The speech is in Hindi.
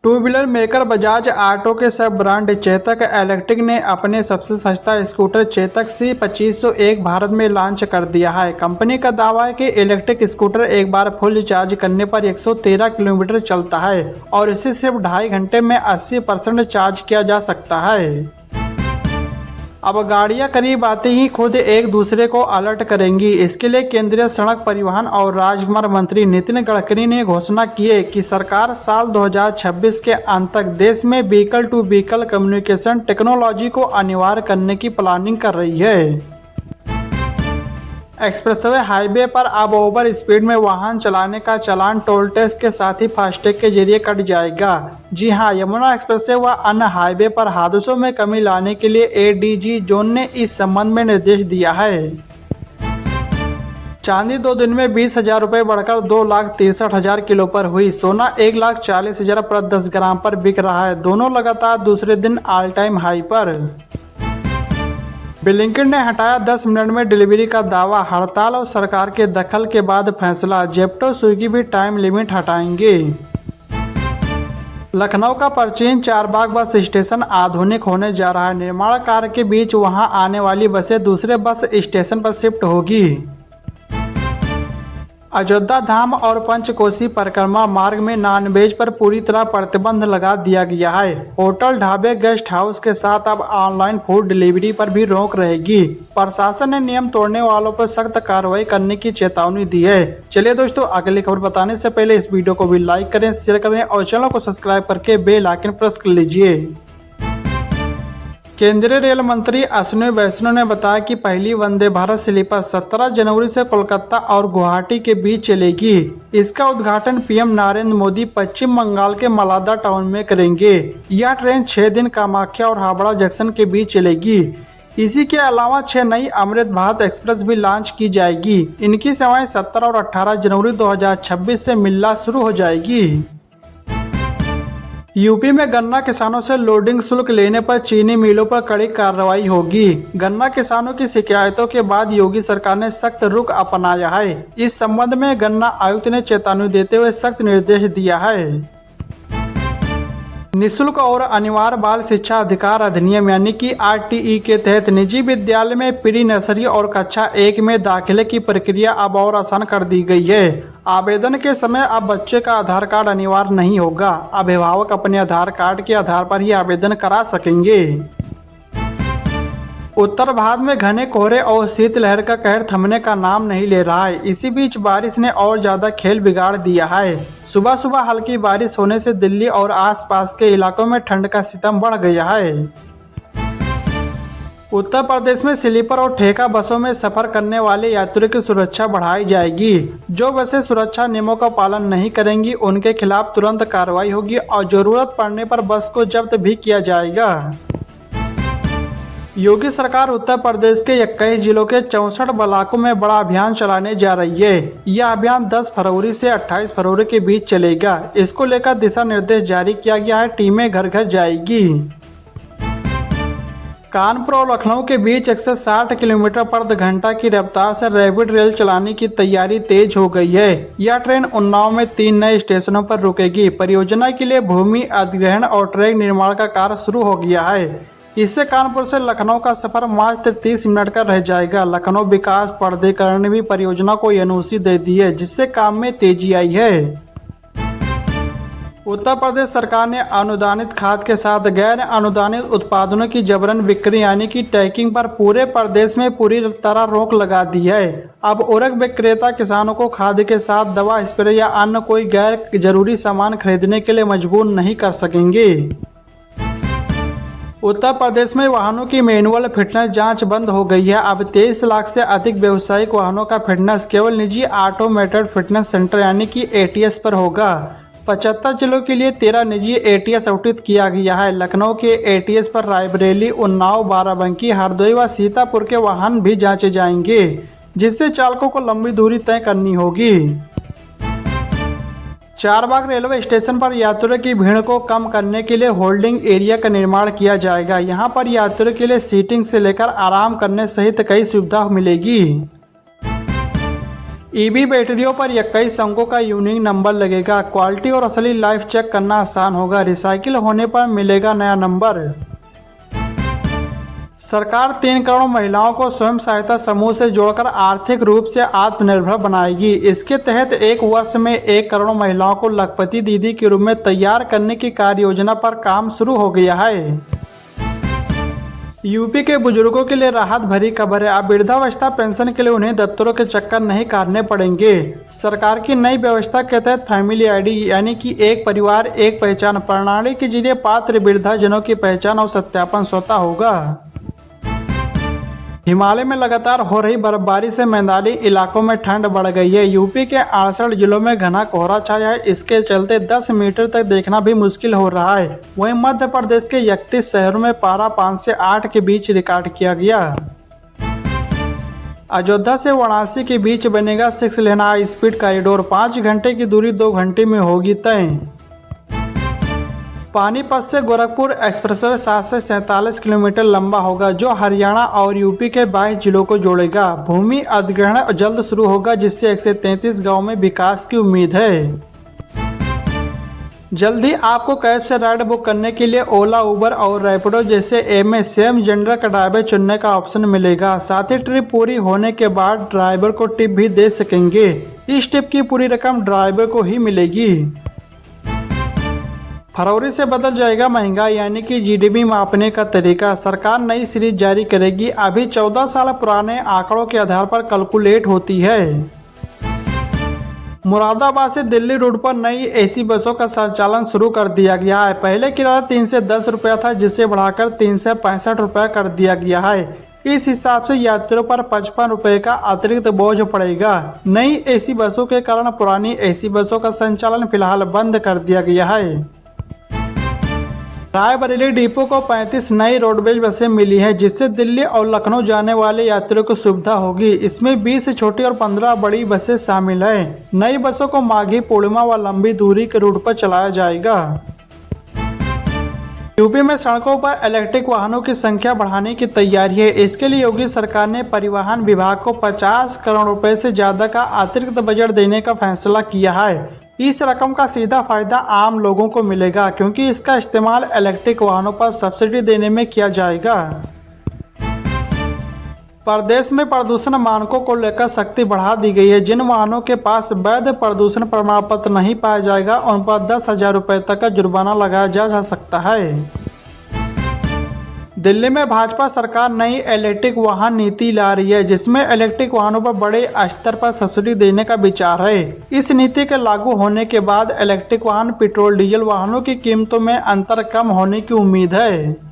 Two wheeler maker Bajaj auto के सब ब्रांड चेतक इलेक्ट्रिक ने अपने सबसे सस्ता स्कूटर चेतक C2501 भारत में लॉन्च कर दिया है। कंपनी का दावा है कि इलेक्ट्रिक स्कूटर एक बार फुल चार्ज करने पर 113 किलोमीटर चलता है और इसे सिर्फ 2.5 घंटे में 80% चार्ज किया जा सकता है। अब गाड़ियां करीब आते ही खुद एक दूसरे को अलर्ट करेंगी। इसके लिए केंद्रीय सड़क परिवहन और राजमार्ग मंत्री नितिन गडकरी ने घोषणा की है कि सरकार साल 2026 के अंत तक देश में vehicle to vehicle communication technology को अनिवार्य करने की प्लानिंग कर रही है। एक्सप्रेसवे हाईवे पर अब ओवर स्पीड में वाहन चलाने का चालान टोल टैक्स के साथ ही फास्टैग के जरिए कट जाएगा। जी हां, यमुना एक्सप्रेसवे व अन्य हाईवे पर हादसों में कमी लाने के लिए एडीजी जोन ने इस संबंध में निर्देश दिया है। चांदी 2 दिन में 20,000 रुपये बढ़कर 2,63,000 किलो पर हुई। सोना 1,40,000 प्रति 10 ग्राम पर बिक रहा है। दोनों लगातार दूसरे दिन ऑल टाइम हाई पर। ब्लिंकिट ने हटाया 10 मिनट में डिलीवरी का दावा। हड़ताल और सरकार के दखल के बाद फैसला। जेप्टो स्विगी भी टाइम लिमिट हटाएंगे। लखनऊ का प्राचीन चारबाग बस स्टेशन आधुनिक होने जा रहा है। निर्माण कार्य के बीच वहां आने वाली बसें दूसरे बस स्टेशन पर शिफ्ट होगी। अयोध्या धाम और पंचकोसी परिक्रमा मार्ग में नॉनवेज पर पूरी तरह प्रतिबंध लगा दिया गया है। होटल, ढाबे, गेस्ट हाउस के साथ अब ऑनलाइन फूड डिलीवरी पर भी रोक रहेगी। प्रशासन ने नियम तोड़ने वालों पर सख्त कार्रवाई करने की चेतावनी दी है। चलिए दोस्तों, अगली खबर बताने से पहले इस वीडियो को भी लाइक करें, शेयर करें और चैनल को सब्सक्राइब करके बेल आइकन प्रेस कर लीजिए। केंद्रीय रेल मंत्री अश्विनी वैष्णव ने बताया कि पहली वंदे भारत स्लीपर 17 जनवरी से कोलकाता और गुवाहाटी के बीच चलेगी। इसका उद्घाटन पीएम नरेंद्र मोदी पश्चिम बंगाल के मालदा टाउन में करेंगे। यह ट्रेन 6 दिन कामाख्या और हावड़ा जंक्शन के बीच चलेगी। इसी के अलावा 6 नई अमृत भारत एक्सप्रेस भी लॉन्च की जाएगी। इनकी सेवाएं 17 और 18 जनवरी 2026 से मिलना शुरू हो जाएगी। यूपी में गन्ना किसानों से लोडिंग शुल्क लेने पर चीनी मिलों पर कड़ी कार्रवाई होगी। गन्ना किसानों की शिकायतों के बाद योगी सरकार ने सख्त रुख अपनाया है। इस संबंध में गन्ना आयुक्त ने चेतावनी देते हुए सख्त निर्देश दिया है। निःशुल्क और अनिवार्य बाल शिक्षा अधिकार अधिनियम यानी कि RTE के तहत निजी विद्यालय में प्री नर्सरी और कक्षा 1 में दाखिले की प्रक्रिया अब और आसान कर दी गई है। आवेदन के समय अब बच्चे का आधार कार्ड अनिवार्य नहीं होगा। अभिभावक अपने आधार कार्ड के आधार पर ही आवेदन करा सकेंगे। उत्तर भारत में घने कोहरे और शीतलहर का कहर थमने का नाम नहीं ले रहा है। इसी बीच बारिश ने और ज्यादा खेल बिगाड़ दिया है। सुबह सुबह हल्की बारिश होने से दिल्ली और आसपास के इलाकों में ठंड का सितम बढ़ गया है। उत्तर प्रदेश में स्लीपर और ठेका बसों में सफर करने वाले यात्रियों की सुरक्षा बढ़ाई जाएगी। जो बसें सुरक्षा नियमों का पालन नहीं करेंगी उनके खिलाफ तुरंत कार्रवाई होगी और जरूरत पड़ने पर बस को जब्त भी किया जाएगा। योगी सरकार उत्तर प्रदेश के 21 जिलों के 64 ब्लॉकों में बड़ा अभियान चलाने जा रही है। यह अभियान 10 फरवरी से 28 फरवरी के बीच चलेगा। इसको लेकर दिशा निर्देश जारी किया गया है। टीमें घर घर जाएगी। कानपुर और लखनऊ के बीच 160 किलोमीटर प्रति घंटा की रफ्तार से रैपिड रेल चलाने की तैयारी तेज हो गई है। यह ट्रेन उन्नाव में 3 नए स्टेशनों पर रुकेगी। परियोजना के लिए भूमि अधिग्रहण और ट्रैक निर्माण का कार्य शुरू हो गया है। इससे कानपुर से लखनऊ का सफर मात्र 30 मिनट का रह जाएगा। लखनऊ विकास प्राधिकरण ने भी परियोजना को NOC दे दी है, जिससे काम में तेजी आई है। उत्तर प्रदेश सरकार ने अनुदानित खाद के साथ गैर अनुदानित उत्पादनों की जबरन बिक्री यानी कि टैगिंग पर पूरे प्रदेश में पूरी तरह रोक लगा दी है। अब उर्वरक विक्रेता किसानों को खाद के साथ दवा, स्प्रे या अन्य कोई गैर जरूरी सामान खरीदने के लिए मजबूर नहीं कर सकेंगे। उत्तर प्रदेश में वाहनों की मैनुअल फिटनेस जांच बंद हो गई है। अब 23 लाख से अधिक व्यावसायिक वाहनों का फिटनेस केवल निजी ऑटोमेटेड फिटनेस सेंटर यानी कि ATS पर होगा। 75 जिलों के लिए 13 निजी ATS आवंटित किया गया है। लखनऊ के ATS पर रायबरेली, उन्नाव, बाराबंकी, हरदोई व सीतापुर के वाहन भी जांचे जाएंगे, जिससे चालकों को लंबी दूरी तय करनी होगी। चारबाग रेलवे स्टेशन पर यात्रियों की भीड़ को कम करने के लिए होल्डिंग एरिया का निर्माण किया जाएगा। यहां पर यात्रियों के लिए सीटिंग से लेकर आराम करने सहित कई सुविधा मिलेगी। ईवी बैटरियों पर 21 अंकों का यूनिक नंबर लगेगा। क्वालिटी और असली लाइफ चेक करना आसान होगा। रिसाइकिल होने पर मिलेगा नया नंबर। सरकार 3 करोड़ महिलाओं को स्वयं सहायता समूह से जोड़कर आर्थिक रूप से आत्मनिर्भर बनाएगी। इसके तहत 1 वर्ष में 1 करोड़ महिलाओं को लखपति दीदी के रूप में तैयार करने की कार्य योजना पर काम शुरू हो गया है। यूपी के बुजुर्गों के लिए राहत भरी खबर है। अब वृद्धावस्था पेंशन के लिए उन्हें दफ्तरों के चक्कर नहीं काटने पड़ेंगे। सरकार की नई व्यवस्था के तहत फैमिली आईडी यानी कि एक परिवार एक पहचान प्रणाली के जरिए पात्र वृद्धाजनों की पहचान और सत्यापन स्वतः होगा। हिमालय में लगातार हो रही बर्फबारी से मैदानी इलाकों में ठंड बढ़ गई है। यूपी के 68 जिलों में घना कोहरा छाया है। इसके चलते 10 मीटर तक देखना भी मुश्किल हो रहा है। वहीं मध्य प्रदेश के 31 शहरों में पारा 5 से 8 के बीच रिकॉर्ड किया गया। अयोध्या से वाराणसी के बीच बनेगा 6 लेन हाई स्पीड कॉरिडोर। 5 घंटे की दूरी 2 घंटे में होगी तय। पानीपत से गोरखपुर एक्सप्रेसवे 7 से 47 किलोमीटर लंबा होगा, जो हरियाणा और यूपी के 22 जिलों को जोड़ेगा। भूमि अधिग्रहण जल्द शुरू होगा, जिससे 133 गांव में विकास की उम्मीद है। जल्द ही आपको कैब से राइड बुक करने के लिए ओला, उबर और रैपिडो जैसे ऐप में सेम जेंडर का ड्राइवर चुनने का ऑप्शन मिलेगा। साथ ही ट्रिप पूरी होने के बाद ड्राइवर को टिप भी दे सकेंगे। इस टिप की पूरी रकम ड्राइवर को ही मिलेगी। फरवरी से बदल जाएगा महंगाई यानी कि जीडीपी मापने का तरीका। सरकार नई सीरीज जारी करेगी। अभी 14 साल पुराने आंकड़ों के आधार पर कैलकुलेट होती है। मुरादाबाद से दिल्ली रूट पर नई एसी बसों का संचालन शुरू कर दिया गया है। पहले किराया 3 से 10 रुपया था, जिसे बढ़ाकर 3 से 65 रुपया कर दिया गया है। इस हिसाब से यात्रियों पर 55 रुपये का अतिरिक्त बोझ पड़ेगा। नई एसी बसों के कारण पुरानी एसी बसों का संचालन फिलहाल बंद कर दिया गया है। रायबरेली डिपो को 35 नई रोडवेज बसें मिली हैं, जिससे दिल्ली और लखनऊ जाने वाले यात्रियों को सुविधा होगी। इसमें 20 छोटी और 15 बड़ी बसें शामिल हैं। नई बसों को माघी पूर्णिमा व लंबी दूरी के रूट पर चलाया जाएगा। यूपी में सड़कों पर इलेक्ट्रिक वाहनों की संख्या बढ़ाने की तैयारी है। इसके लिए योगी सरकार ने परिवहन विभाग को 50 करोड़ रुपए से ज्यादा का अतिरिक्त बजट देने का फैसला किया है। इस रकम का सीधा फायदा आम लोगों को मिलेगा, क्योंकि इसका इस्तेमाल इलेक्ट्रिक वाहनों पर सब्सिडी देने में किया जाएगा। प्रदेश में प्रदूषण मानकों को लेकर सख्ती बढ़ा दी गई है। जिन वाहनों के पास वैध प्रदूषण प्रमाण पत्र नहीं पाया जाएगा, उन पर 10,000 रुपये तक का जुर्माना लगाया जा सकता है। दिल्ली में भाजपा सरकार नई इलेक्ट्रिक वाहन नीति ला रही है, जिसमें इलेक्ट्रिक वाहनों पर बड़े स्तर पर सब्सिडी देने का विचार है। इस नीति के लागू होने के बाद इलेक्ट्रिक वाहन पेट्रोल डीजल वाहनों की कीमतों में अंतर कम होने की उम्मीद है।